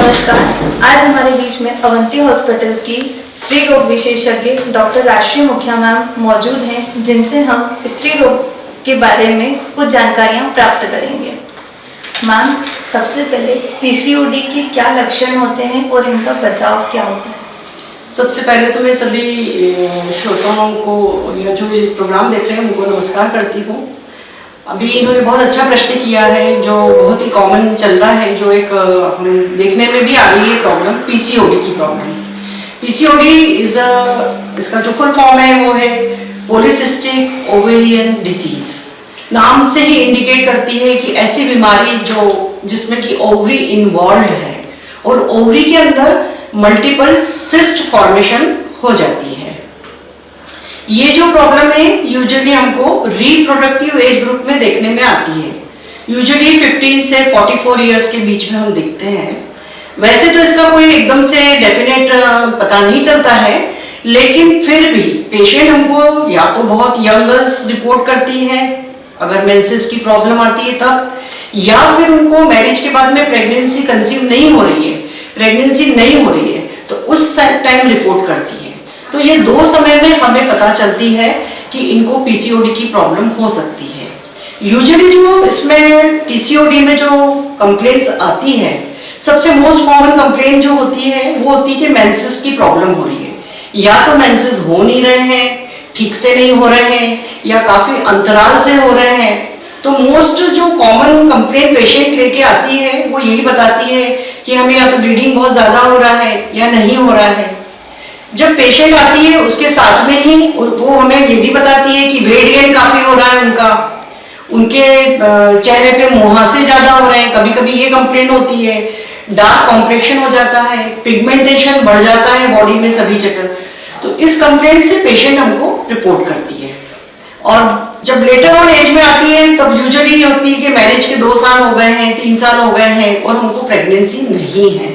नमस्कार। आज हमारे बीच में अवंती हॉस्पिटल की स्त्री रोग विशेषज्ञ डॉक्टर राजश्री मुखिया मैम मौजूद हैं, जिनसे हम स्त्री रोग के बारे में कुछ जानकारियां प्राप्त करेंगे। मैम, सबसे पहले पीसीओडी के क्या लक्षण होते हैं और इनका बचाव क्या होता है? सबसे पहले तो मैं सभी श्रोताओं को या जो ये प्रोग्राम देख रहे हैं उनको नमस्कार करती हूँ। अभी इन्होंने बहुत अच्छा प्रश्न किया है जो बहुत ही कॉमन चल रहा है, जो एक हम देखने में भी आ रही है प्रॉब्लम, पीसीओडी की प्रॉब्लम। पीसीओडी इसका जो फुल फॉर्म है वो है पॉलीसिस्टिक ओवेरियन डिसीज। नाम से ही इंडिकेट करती है कि ऐसी बीमारी जिसमें कि ओवरी इन्वॉल्व है और ओवरी के अंदर मल्टीपल सिस्ट फॉर्मेशन हो जाती है। ये जो प्रॉब्लम है यूजुअली हमको रिप्रोडक्टिव एज ग्रुप में देखने में आती है। यूजुअली 15 से 44 इयर्स के बीच में हम देखते हैं। वैसे तो इसका कोई एकदम से डेफिनेट पता नहीं चलता है, लेकिन फिर भी पेशेंट हमको या तो बहुत यंग गर्ल्स रिपोर्ट करती है अगर मेंसेस की प्रॉब्लम आती है तब, या फिर उनको मैरिज के बाद में प्रेगनेंसी कंसीव नहीं हो रही है, प्रेगनेंसी नहीं हो रही है तो उस टाइम रिपोर्ट करती है। तो ये दो समय में हमें पता चलती है कि इनको पीसीओडी की प्रॉब्लम हो सकती है। यूजुअली जो इसमें पीसीओडी में जो कंप्लेंट्स आती है, सबसे मोस्ट कॉमन कंप्लेंट जो होती है वो होती है कि मेंसेस की प्रॉब्लम हो रही है, या तो मेंसेस हो नहीं रहे हैं, ठीक से नहीं हो रहे हैं, या काफी अंतराल से हो रहे हैं। तो मोस्ट जो कॉमन कंप्लेंट पेशेंट लेके आती है वो यही बताती है कि हमें या तो ब्लीडिंग बहुत ज्यादा हो रहा है या नहीं हो रहा है। जब पेशेंट आती है उसके साथ में ही वो हमें ये भी बताती है कि वेट गेन काफी हो रहा है उनके चेहरे पे मुहासे ज्यादा हो रहे हैं, कभी कभी ये कंप्लेन होती है। डार्क कॉम्प्लेक्शन हो जाता है, पिगमेंटेशन बढ़ जाता है बॉडी में सभी जगह। तो इस कंप्लेंट से पेशेंट हमको रिपोर्ट करती है। और जब लेटर ऑन एज में आती है तब यूजुअली ये होती है कि मैरिज के 2 साल हो गए हैं, 3 साल हो गए हैं और हमको प्रेगनेंसी नहीं है।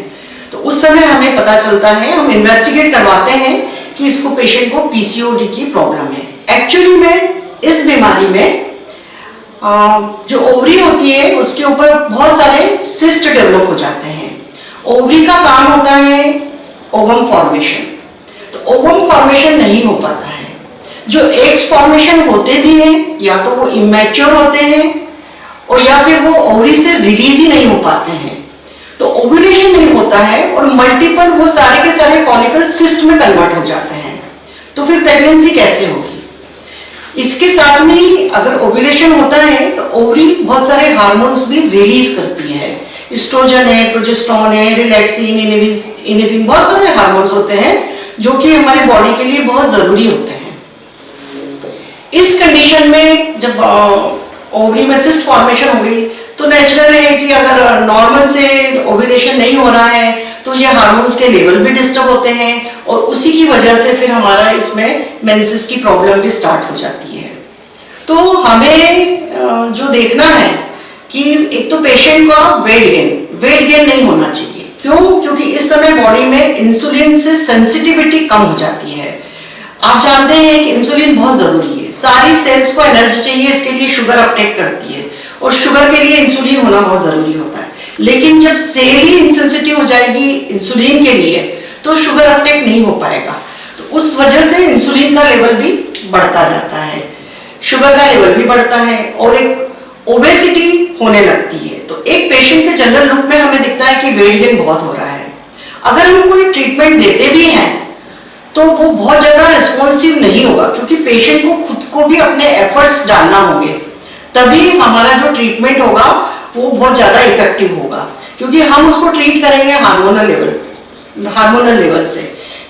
तो उस समय हमें पता चलता है, हम इन्वेस्टिगेट करवाते हैं कि इसको पेशेंट को पीसीओडी की प्रॉब्लम है। एक्चुअली में इस बीमारी में जो ओवरी होती है उसके ऊपर बहुत सारे सिस्ट डेवलप हो जाते हैं। ओवरी का काम होता है ओवम फॉर्मेशन, तो ओवम फॉर्मेशन नहीं हो पाता है। जो एग्स फॉर्मेशन होते भी हैं या तो वो इमैच्योर होते हैं और या फिर वो ओवरी से रिलीज ही नहीं हो पाते हैं, तो ओव्यूलेशन नहीं होता है और मल्टीपल वो सारे के सारे फॉलिकल सिस्ट में कन्वर्ट हो जाते हैं। तो फिर प्रेगनेंसी कैसे होगी? इसके साथ में ही अगर ओव्यूलेशन होता है तो ओवरी बहुत सारे हार्मोन्स भी रिलीज करती है। एस्ट्रोजन है, प्रोजेस्टेरोन है, रिलैक्सिन, इनिबिन, बहुत सारे हार्मोन्स होते हैं जो कि हमारी बॉडी के लिए बहुत जरूरी होते हैं। इस कंडीशन में जब ओवरी में सिस्ट फॉर्मेशन हो गई तो नेचुरल है कि अगर नॉर्मल से ओव्यूलेशन नहीं हो रहा है तो ये हार्मोन्स के लेवल भी डिस्टर्ब होते हैं और उसी की वजह से फिर हमारा इसमें मेंसेस की प्रॉब्लम भी स्टार्ट हो जाती है। तो हमें जो देखना है कि एक तो पेशेंट का वेट गेन नहीं होना चाहिए। क्यों? क्योंकि इस समय बॉडी में इंसुलिन से सेंसिटिविटी कम हो जाती है। आप जानते हैं कि इंसुलिन बहुत जरूरी है, सारी सेल्स को एनर्जी चाहिए, इसके लिए शुगर अपटेक करती है और शुगर के लिए इंसुलिन होना बहुत जरूरी होता है। लेकिन जब सेल ही इनसेंसिटिव हो जाएगी इंसुलिन के लिए तो शुगर अपटेक नहीं हो पाएगा, तो उस वजह से इंसुलिन का लेवल भी बढ़ता जाता है, शुगर का लेवल भी बढ़ता है और एक ओबेसिटी होने लगती है। तो एक पेशेंट के जनरल लुक में हमें दिखता है कि वेट गेन बहुत हो रहा है। अगर हम कोई ट्रीटमेंट देते भी हैं तो वो बहुत ज्यादा रिस्पॉन्सिव नहीं होगा, क्योंकि पेशेंट को खुद को भी अपने एफर्ट्स डालना होंगे, तभी हमारा जो ट्रीटमेंट होगा वो बहुत ज्यादा इफेक्टिव होगा। क्योंकि हम उसको ट्रीट करेंगे हार्मोनल लेवल से।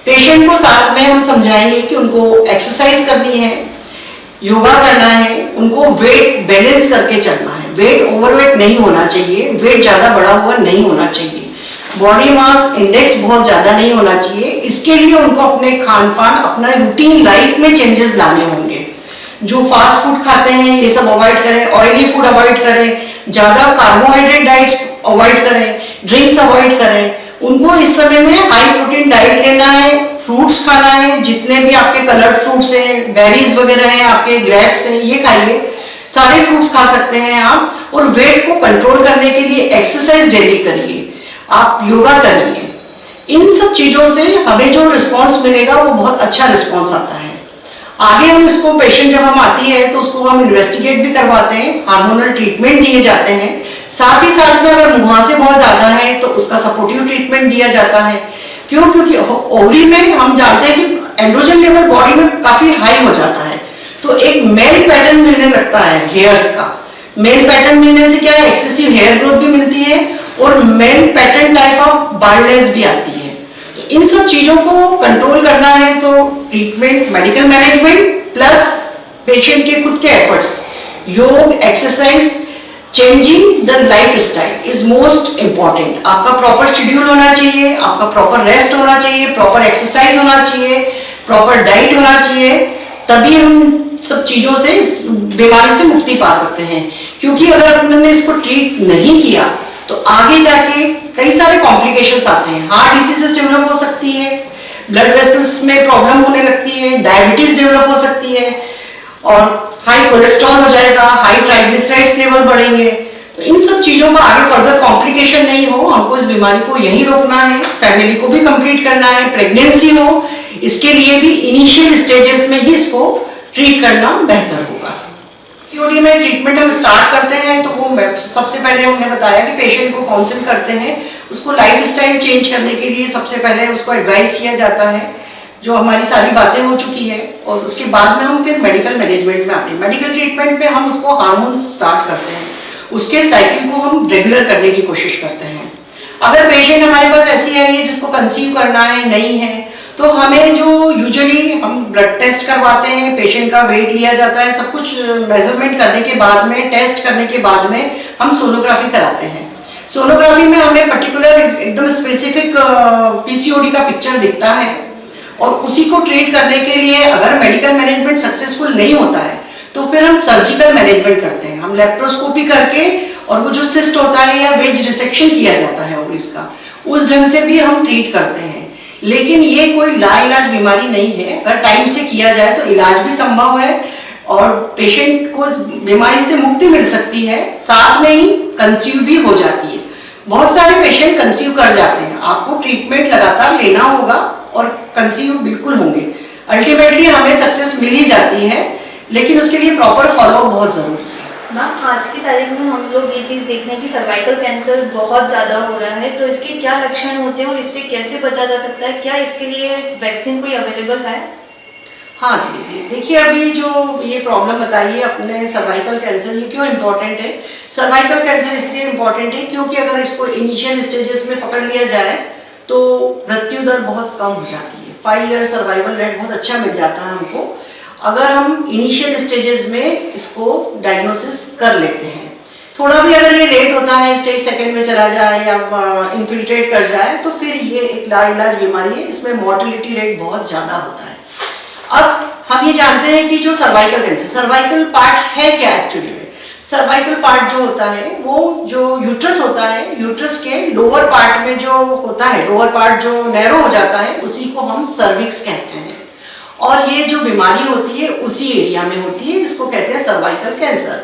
पेशेंट को साथ में हम समझाएंगे कि उनको एक्सरसाइज करनी है, योगा करना है, उनको वेट बैलेंस करके चलना है, वेट ओवरवेट नहीं होना चाहिए, वेट ज्यादा बढ़ा हुआ नहीं होना चाहिए, बॉडी मास इंडेक्स बहुत ज्यादा नहीं होना चाहिए। इसके लिए उनको अपने खान पान, अपना रूटीन लाइफ में चेंजेस लाने होंगे। जो फास्ट फूड खाते हैं ये सब अवॉइड करें, ऑयली फूड अवॉइड करें, ज्यादा कार्बोहाइड्रेट डाइट्स अवॉइड करें, ड्रिंक्स अवॉइड करें। उनको इस समय में हाई प्रोटीन डाइट लेना है, फ्रूट्स खाना है, जितने भी आपके कलर्ड फ्रूट्स हैं, बेरीज वगैरह हैं, आपके ग्रेप्स हैं, ये खाइए, सारे फ्रूट्स खा सकते हैं आप। और वेट को कंट्रोल करने के लिए एक्सरसाइज डेली करिए। आप योगा करिए। इन सब चीज़ों से हमें जो रिस्पॉन्स मिलेगा वो बहुत अच्छा रिस्पॉन्स आता है। आगे हम इसको पेशेंट जब हम आती है तो उसको हम इन्वेस्टिगेट भी करवाते हैं, हार्मोनल ट्रीटमेंट दिए जाते हैं। साथ ही साथ में अगर मुहासे बहुत ज़्यादा है तो उसका सपोर्टिव ट्रीटमेंट दिया जाता है। क्यों? क्योंकि ओवरी में हम जानते हैं कि एंड्रोजन लेवल बॉडी में काफ़ी हाई हो जाता है, तो एक मेल पैटर्न मिलने लगता है हेयर्स का। मेल पैटर्न मिलने से क्या है, एक्सेसिव हेयर ग्रोथ भी मिलती है और male pattern type of baldness भी आती है। तो इन सब चीजों को कंट्रोल करना है तो treatment, medical management plus patient के खुद के एफर्ट्स, योग, exercise, changing the life style is most important. आपका प्रॉपर शेड्यूल होना चाहिए, आपका प्रॉपर रेस्ट होना चाहिए, प्रॉपर एक्सरसाइज होना चाहिए, प्रॉपर डाइट होना चाहिए, तभी हम सब चीजों से इस बीमारी से मुक्ति पा सकते हैं। क्योंकि अगर हमने इसको ट्रीट नहीं किया तो आगे जाके कई सारे कॉम्प्लिकेशंस आते हैं। हार्ट डिसीजेस डेवलप हो सकती है, ब्लड वेसल्स में प्रॉब्लम होने लगती है, डायबिटीज डेवलप हो सकती है और हाई कोलेस्ट्रॉल हो जाएगा, हाई ट्राइग्लिसराइड्स लेवल बढ़ेंगे। तो इन सब चीजों का आगे फर्दर कॉम्प्लिकेशन नहीं हो, हमको इस बीमारी को यहीं रोकना है, फैमिली को भी कंप्लीट करना है। प्रेगनेंसी हो, इसके लिए भी इनिशियल स्टेजेस में ही इसको ट्रीट करना बेहतर होगा। पीओडी में ट्रीटमेंट हम स्टार्ट करते हैं तो वो सबसे पहले हमने बताया कि पेशेंट को काउंसिल करते हैं, उसको लाइफस्टाइल चेंज करने के लिए सबसे पहले उसको एडवाइस किया जाता है, जो हमारी सारी बातें हो चुकी है, और उसके बाद में हम फिर मेडिकल मैनेजमेंट में आते हैं। मेडिकल ट्रीटमेंट में हम उसको हार्मोन स्टार्ट करते हैं, उसके साइकिल को हम रेगुलर करने की कोशिश करते हैं। अगर पेशेंट हमारे पास ऐसी है जिसको कंसीव करना है, नहीं है, तो हमें जो यूजुअली हम ब्लड टेस्ट करवाते हैं, पेशेंट का वेट लिया जाता है, सब कुछ मेजरमेंट करने के बाद में, टेस्ट करने के बाद में हम सोनोग्राफी कराते हैं। सोनोग्राफी में हमें पर्टिकुलर एकदम स्पेसिफिक पीसीओडी का पिक्चर दिखता है और उसी को ट्रीट करने के लिए अगर मेडिकल मैनेजमेंट सक्सेसफुल नहीं होता है तो फिर हम सर्जिकल मैनेजमेंट करते हैं। हम लेप्रोस्कोपी करके और वो जो सिस्ट होता है या वेज रिसेक्शन किया जाता है ओवरीज का, उस ढंग से भी हम ट्रीट करते हैं। लेकिन ये कोई लाइलाज बीमारी नहीं है, अगर टाइम से किया जाए तो इलाज भी संभव है और पेशेंट को बीमारी से मुक्ति मिल सकती है, साथ में ही कंसीव भी हो जाती है। बहुत सारे पेशेंट कंसीव कर जाते हैं, आपको ट्रीटमेंट लगातार लेना होगा और कंसीव बिल्कुल होंगे। अल्टीमेटली हमें सक्सेस मिल ही जाती है, लेकिन उसके लिए प्रॉपर फॉलो बहुत जरूरी है। मैम, आज की तारीख में हम लोग ये चीज़ देख रहे हैं कि सर्वाइकल कैंसर बहुत ज़्यादा हो रहा है, तो इसके क्या लक्षण होते हैं और इससे कैसे बचा जा सकता है? क्या इसके लिए वैक्सीन कोई अवेलेबल है? हाँ जी, देखिए अभी जो ये प्रॉब्लम बताइए अपने सर्वाइकल कैंसर, ये क्यों इम्पोर्टेंट है? सर्वाइकल कैंसर इसलिए इम्पोर्टेंट है क्योंकि अगर इसको इनिशियल स्टेजेस में पकड़ लिया जाए तो मृत्यु दर बहुत कम हो जाती है। 5 ईयर सर्वाइवल रेट बहुत अच्छा मिल जाता है हमको, अगर हम इनिशियल स्टेजेस में इसको डायग्नोसिस कर लेते हैं। थोड़ा भी अगर ये लेट होता है, स्टेज सेकंड में चला जाए या इन्फिल्ट्रेट कर जाए तो फिर ये एक लाइलाज बीमारी है, इसमें मॉर्टेलिटी रेट बहुत ज़्यादा होता है। अब हम ये जानते हैं कि जो सर्वाइकल कैंसर, सर्वाइकल पार्ट है क्या एक्चुअली में? सर्वाइकल पार्ट जो होता है वो जो यूट्रस होता है, यूट्रस के लोअर पार्ट में जो होता है, लोअर पार्ट जो नैरो हो जाता है उसी को हम सर्विक्स कहते हैं। और ये जो बीमारी होती है उसी एरिया में होती है जिसको कहते हैं सर्वाइकल कैंसर।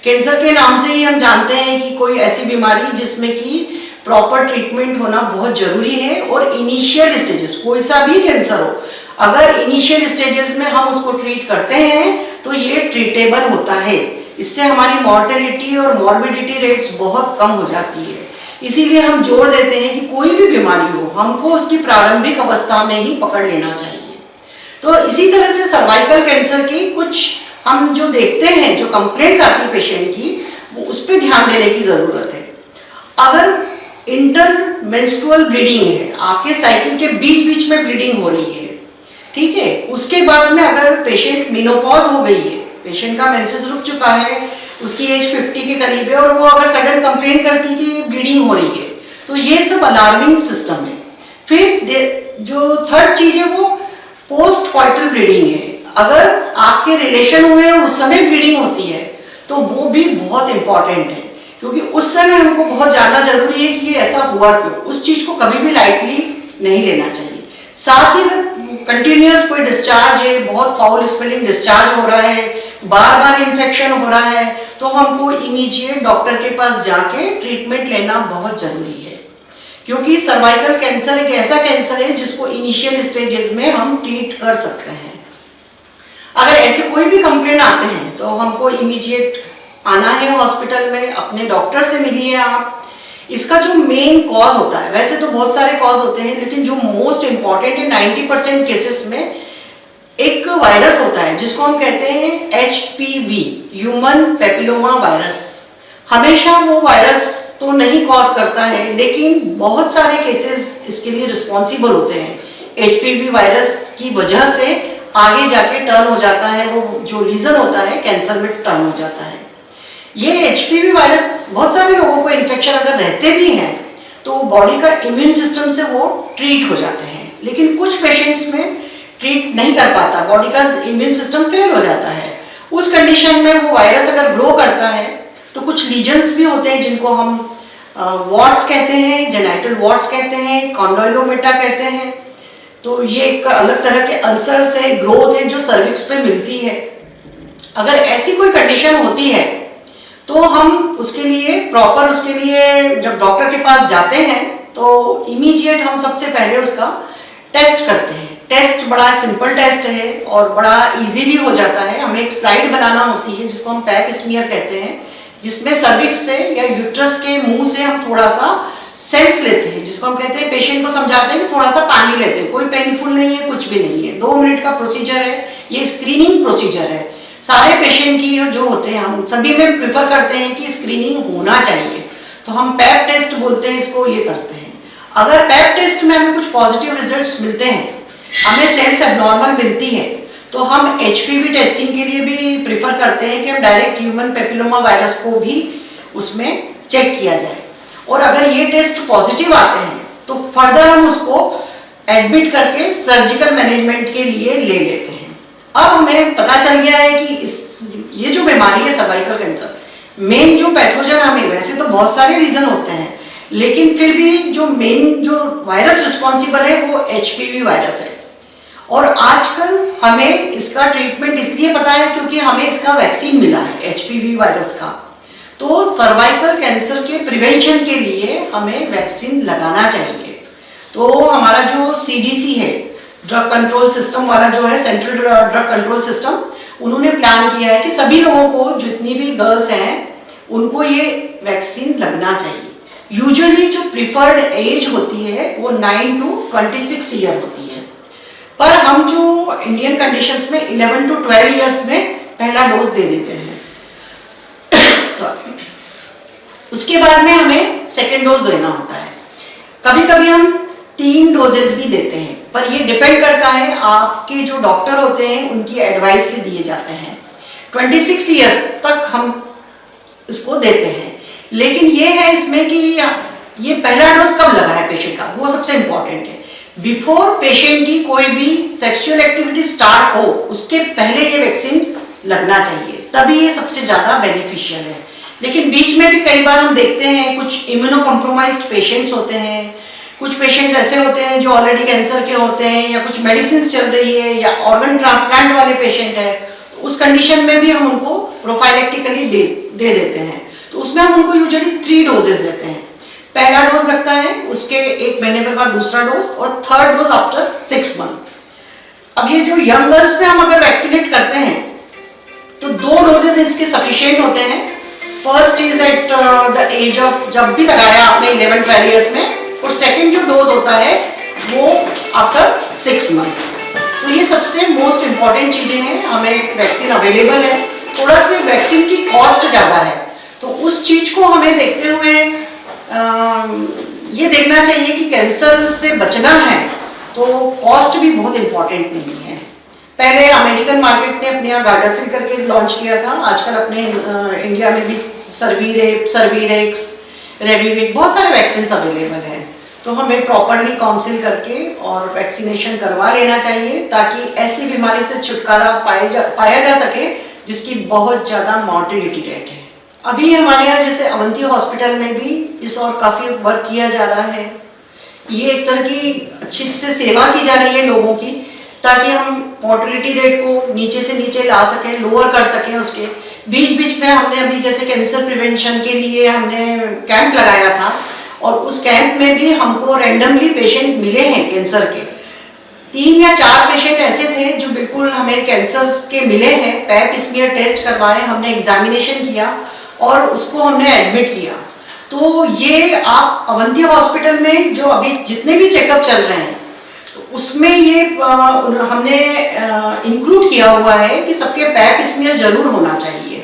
कैंसर के नाम से ही हम जानते हैं कि कोई ऐसी बीमारी जिसमें कि प्रॉपर ट्रीटमेंट होना बहुत जरूरी है और इनिशियल स्टेजेस, कोई सा भी कैंसर हो, अगर इनिशियल स्टेजेस में हम उसको ट्रीट करते हैं तो ये ट्रीटेबल होता है। इससे हमारी मॉर्टेलिटी और मॉर्बिडिटी रेट्स बहुत कम हो जाती है। इसीलिए हम जोर देते हैं कि कोई भी बीमारी हो हमको उसकी प्रारंभिक अवस्था में ही पकड़ लेना चाहिए। तो इसी तरह से सर्वाइकल कैंसर की कुछ हम जो देखते हैं, जो कंप्लेंट्स आती है पेशेंट की, वो उस पर ध्यान देने की जरूरत है। अगर इंटरमेंस्ट्रुअल ब्लीडिंग है, आपके साइकिल के बीच बीच में ब्लीडिंग हो रही है, ठीक है, उसके बाद में अगर पेशेंट मेनोपॉज हो गई है, पेशेंट का मेंसेस रुक चुका है, उसकी एज 50 के करीब है और वो अगर सडन कंप्लेन करती है कि ब्लीडिंग हो रही है, तो ये सब अलार्मिंग सिस्टम है। फिर जो थर्ड चीज है वो पोस्ट कॉइटल ब्लीडिंग है। अगर आपके रिलेशन हुए हैं उस समय ब्लीडिंग होती है तो वो भी बहुत इंपॉर्टेंट है, क्योंकि उस समय हमको बहुत जानना जरूरी है कि ये ऐसा हुआ क्यों। उस चीज को कभी भी लाइटली नहीं लेना चाहिए। साथ ही में कंटिन्यूअस कोई डिस्चार्ज है, बहुत फाउल स्मेलिंग डिस्चार्ज हो रहा है, बार बार इन्फेक्शन हो रहा है, तो हमको इमीडिएट डॉक्टर के पास जाके ट्रीटमेंट लेना बहुत जरूरी है। क्योंकि सर्वाइकल कैंसर एक ऐसा कैंसर है जिसको इनिशियल स्टेजेस में हम ट्रीट कर सकते हैं। अगर ऐसे कोई भी कंप्लेन आते हैं तो हमको इमीडिएट आना है हॉस्पिटल में, अपने डॉक्टर से मिलिए आप। इसका जो मेन कॉज होता है, वैसे तो बहुत सारे कॉज होते हैं, लेकिन जो मोस्ट इंपॉर्टेंट है 90% केसेस में एक वायरस होता है जिसको हम कहते हैं HPV, ह्यूमन पेपिलोमा वायरस। हमेशा वो वायरस तो नहीं कॉज करता है, लेकिन बहुत सारे केसेस इसके लिए रिस्पॉन्सिबल होते हैं। HPV वायरस की वजह से आगे जाके टर्न हो जाता है, वो जो रीजन होता है कैंसर में टर्न हो जाता है। ये HPV वायरस बहुत सारे लोगों को इन्फेक्शन अगर रहते भी हैं तो बॉडी का इम्यून सिस्टम से वो ट्रीट हो जाते हैं, लेकिन कुछ पेशेंट्स में ट्रीट नहीं कर पाता, बॉडी का इम्यून सिस्टम फेल हो जाता है। उस कंडीशन में वो वायरस अगर ग्रो करता है तो कुछ लीजन्स भी होते हैं जिनको हम वॉर्ट्स कहते हैं, जेनाइटल वॉर्ट्स कहते हैं, कॉन्डोइलोमेटा कहते हैं। तो ये एक अलग तरह के अल्सर्स है, ग्रोथ है जो सर्विक्स पे मिलती है। अगर ऐसी कोई कंडीशन होती है तो हम उसके लिए जब डॉक्टर के पास जाते हैं तो इमीडिएट हम सबसे पहले उसका टेस्ट करते हैं। टेस्ट बड़ा सिंपल टेस्ट है और बड़ा इजीली हो जाता है। हमें एक स्लाइड बनाना होती है जिसको हम पैप स्मीयर कहते हैं, जिसमें सर्विक्स से या यूट्रस के मुंह से हम थोड़ा सा सेंस लेते हैं, जिसको हम कहते हैं, पेशेंट को समझाते हैं कि थोड़ा सा पानी लेते हैं। कोई पेनफुल नहीं है, कुछ भी नहीं है, 2 मिनट का प्रोसीजर है। ये स्क्रीनिंग प्रोसीजर है। सारे पेशेंट की जो होते हैं, हम सभी में प्रेफर करते हैं कि स्क्रीनिंग होना चाहिए, तो हम पैप टेस्ट बोलते हैं इसको, ये करते हैं। अगर पैप टेस्ट में हमें कुछ पॉजिटिव रिजल्ट्स मिलते हैं, हमें सेंस एबनॉर्मल मिलती है, तो हम HPV टेस्टिंग के लिए भी प्रेफर करते हैं कि हम डायरेक्ट ह्यूमन पेपिलोमा वायरस को भी उसमें चेक किया जाए। और अगर ये टेस्ट पॉजिटिव आते हैं तो फर्दर हम उसको एडमिट करके सर्जिकल मैनेजमेंट के लिए ले लेते हैं। अब हमें पता चल गया है कि ये जो बीमारी है सर्वाइकल कैंसर, मेन जो पैथोजन, हमें वैसे तो बहुत सारे रीजन होते हैं, लेकिन फिर भी जो मेन जो वायरस रिस्पॉन्सिबल है वो HPV वायरस है। और आजकल हमें इसका ट्रीटमेंट इसलिए पता है क्योंकि हमें इसका वैक्सीन मिला है HPV वायरस का। तो सर्वाइकल कैंसर के प्रिवेंशन के लिए हमें वैक्सीन लगाना चाहिए। तो हमारा जो CDC है, ड्रग कंट्रोल सिस्टम वाला जो है, सेंट्रल ड्रग कंट्रोल सिस्टम, उन्होंने प्लान किया है कि सभी लोगों को, जितनी भी गर्ल्स हैं, उनको ये वैक्सीन लगना चाहिए। यूजुअली जो प्रिफर्ड एज होती है वो 9 to 26 ईयर होती है, पर हम जो इंडियन कंडीशंस में 11 to 12 ईयर्स में पहला डोज दे देते हैं। उसके बाद में हमें सेकेंड डोज देना होता है। कभी कभी हम 3 डोजेस भी देते हैं, पर ये डिपेंड करता है आपके जो डॉक्टर होते हैं उनकी एडवाइस से दिए जाते हैं। 26 ईयर्स तक हम इसको देते हैं, लेकिन ये है इसमें कि ये पहला डोज कब लगा है पेशेंट का, वो सबसे इंपॉर्टेंट है। बिफोर पेशेंट की कोई भी सेक्सुअल एक्टिविटी स्टार्ट हो, उसके पहले ये वैक्सीन लगना चाहिए, तभी ये सबसे ज्यादा बेनिफिशियल है। लेकिन बीच में भी कई बार हम देखते हैं कुछ इम्यूनो कॉम्प्रोमाइज्ड पेशेंट्स होते हैं, कुछ पेशेंट्स ऐसे होते हैं जो ऑलरेडी कैंसर के होते हैं, या कुछ मेडिसिन चल रही है, या ऑर्गन ट्रांसप्लांट वाले पेशेंट है, तो उस कंडीशन में भी हम उनको प्रोफाइलेक्टिकली दे देते हैं। तो उसमें हम उनको यूजुअली 3 डोजेस देते हैं। पहला डोज लगता है, उसके 1 महीने के बाद दूसरा डोज, और थर्ड डोज आफ्टर 6 मंथ। अब ये जो यंग गर्ल्स में हम अगर वैक्सीनेट करते हैं तो 2 डोजेस इसके सफिशिएंट होते हैं। First is at the age of, जब भी लगाया आपने 11-12 ईयर्स में, और सेकेंड जो डोज होता है वो आफ्टर 6 मंथ। तो ये सबसे मोस्ट इंपॉर्टेंट चीजें हैं। हमें वैक्सीन अवेलेबल है, थोड़ा सी वैक्सीन की कॉस्ट ज्यादा है, तो उस चीज को हमें देखते हुए ये देखना चाहिए कि कैंसर से बचना है तो कॉस्ट भी बहुत इंपॉर्टेंट नहीं है। पहले अमेरिकन मार्केट ने अपने यहाँ गार्डासिल करके लॉन्च किया था, आजकल अपने इंडिया में भी सर्वीरेक्स, रेबीविक, बहुत सारे वैक्सीन अवेलेबल हैं। तो हमें प्रॉपरली काउंसिल करके और वैक्सीनेशन करवा लेना चाहिए, ताकि ऐसी बीमारी से छुटकारा पाया जा सके जिसकी बहुत ज़्यादा मॉर्टेलिटी रेट है। अभी हमारे यहाँ जैसे अवंती हॉस्पिटल में भी इस और काफ़ी वर्क किया जा रहा है। ये एक तरह की अच्छी से सेवा की जा रही है लोगों की, ताकि हम मॉर्टेलिटी रेट को नीचे से नीचे ला सकें, लोअर कर सकें। उसके बीच बीच में हमने अभी जैसे कैंसर प्रिवेंशन के लिए हमने कैंप लगाया था, और उस कैंप में भी हमको रैंडमली पेशेंट मिले हैं कैंसर के। 3 या 4 पेशेंट ऐसे थे जो बिल्कुल हमें कैंसर के मिले हैं, पैप स्मीयर टेस्ट करवाए, हमने एग्जामिनेशन किया और उसको हमने एडमिट किया। तो ये आप अवंती हॉस्पिटल में जो अभी जितने भी चेकअप चल रहे हैं तो उसमें ये हमने इंक्लूड किया हुआ है कि सबके पैप स्मीयर जरूर होना चाहिए।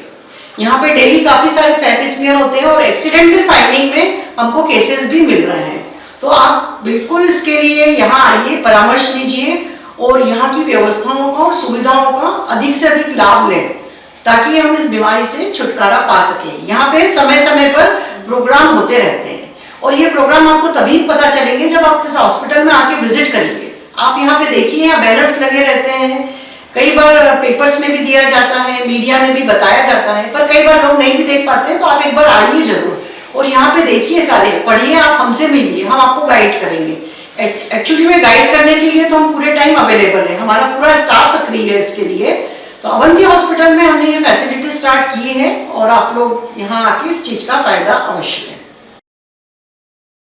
यहाँ पे डेली काफी सारे पैप स्मीयर होते हैं और एक्सीडेंटल फाइंडिंग में हमको केसेस भी मिल रहे हैं। तो आप बिल्कुल इसके लिए यहाँ आइए, परामर्श लीजिए और यहाँ की व्यवस्थाओं का और सुविधाओं का अधिक से अधिक लाभ लें ताकि हम इस बीमारी से छुटकारा पा सकें। यहाँ पे समय समय पर प्रोग्राम होते रहते हैं और ये प्रोग्राम आपको तभी पता चलेंगे जब आप इस हॉस्पिटल में आके विजिट करिए। आप यहाँ पे देखिए, यहाँ बैनर्स लगे रहते हैं, कई बार पेपर्स में भी दिया जाता है, मीडिया में भी बताया जाता है, पर कई बार लोग नहीं भी देख पाते हैं। तो आप एक बार आइए जरूर और यहाँ पे देखिए, सारे पढ़िए, आप हमसे मिलिए, हम आपको गाइड करेंगे। एक्चुअली में गाइड करने के लिए तो हम पूरे टाइम अवेलेबल है, हमारा पूरा स्टाफ सक्रिय है इसके लिए। तो अवंती हॉस्पिटल में हमने ये फैसिलिटी स्टार्ट की है और आप लोग यहाँ आके इस चीज का फायदा अवश्य लें।